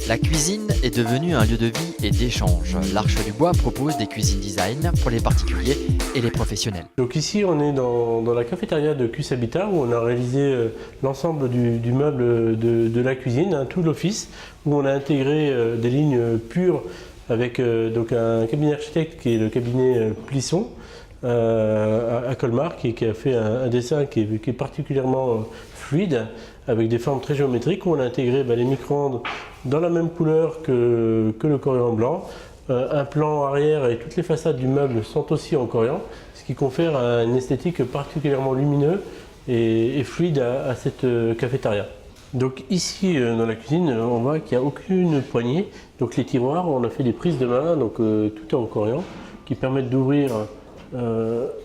La cuisine est devenue un lieu de vie et d'échange. L'Arche du Bois propose des cuisines design pour les particuliers et les professionnels. Donc ici on est dans la cafétéria de Cus Habitat où on a réalisé l'ensemble du meuble de la cuisine, tout l'office, où on a intégré des lignes pures avec donc un cabinet architecte qui est le cabinet Plisson à Colmar qui a fait un dessin qui est particulièrement fluide avec des formes très géométriques où on a intégré les micro-ondes dans la même couleur que le corian blanc. Un plan arrière et toutes les façades du meuble sont aussi en corian, ce qui confère une esthétique particulièrement lumineuse et fluide à cette cafétéria. Donc ici dans la cuisine, on voit qu'il n'y a aucune poignée. Donc les tiroirs, on a fait des prises de main, donc tout est en corian, qui permettent d'ouvrir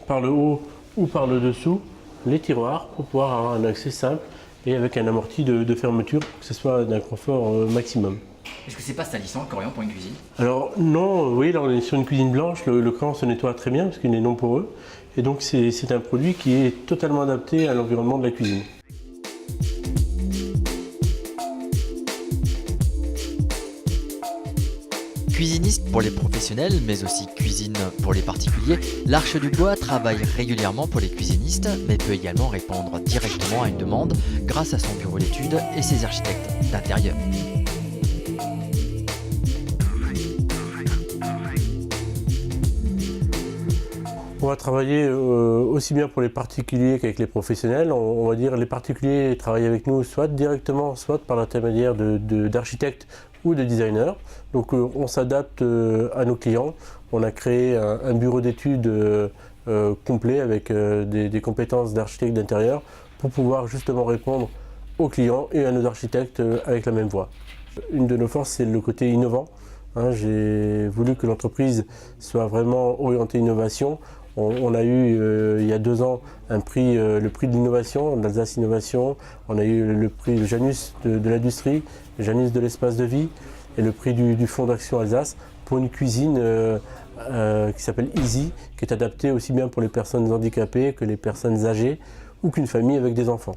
par le haut ou par le dessous les tiroirs pour pouvoir avoir un accès simple et avec un amorti de fermeture pour que ce soit d'un confort maximum. Est-ce que c'est pas salissant le corian pour une cuisine? Alors non, oui, là on est sur une cuisine blanche, le corian se nettoie très bien parce qu'il est non poreux. Et donc c'est un produit qui est totalement adapté à l'environnement de la cuisine. Cuisiniste pour les professionnels, mais aussi cuisine pour les particuliers, l'Arche du Bois travaille régulièrement pour les cuisinistes, mais peut également répondre directement à une demande grâce à son bureau d'études et ses architectes d'intérieur. On va travailler aussi bien pour les particuliers qu'avec les professionnels. On va dire les particuliers travaillent avec nous soit directement, soit par l'intermédiaire d'architectes ou de designers. Donc on s'adapte à nos clients. On a créé un bureau d'études complet avec des compétences d'architecte d'intérieur pour pouvoir justement répondre aux clients et à nos architectes avec la même voix. Une de nos forces, c'est le côté innovant. J'ai voulu que l'entreprise soit vraiment orientée innovation. On a eu il y a 2 ans le prix de l'innovation, d'Alsace Innovation. On a eu le prix le Janus de l'industrie, le Janus de l'espace de vie et le prix du Fonds d'action Alsace pour une cuisine qui s'appelle Easy, qui est adaptée aussi bien pour les personnes handicapées que les personnes âgées ou qu'une famille avec des enfants.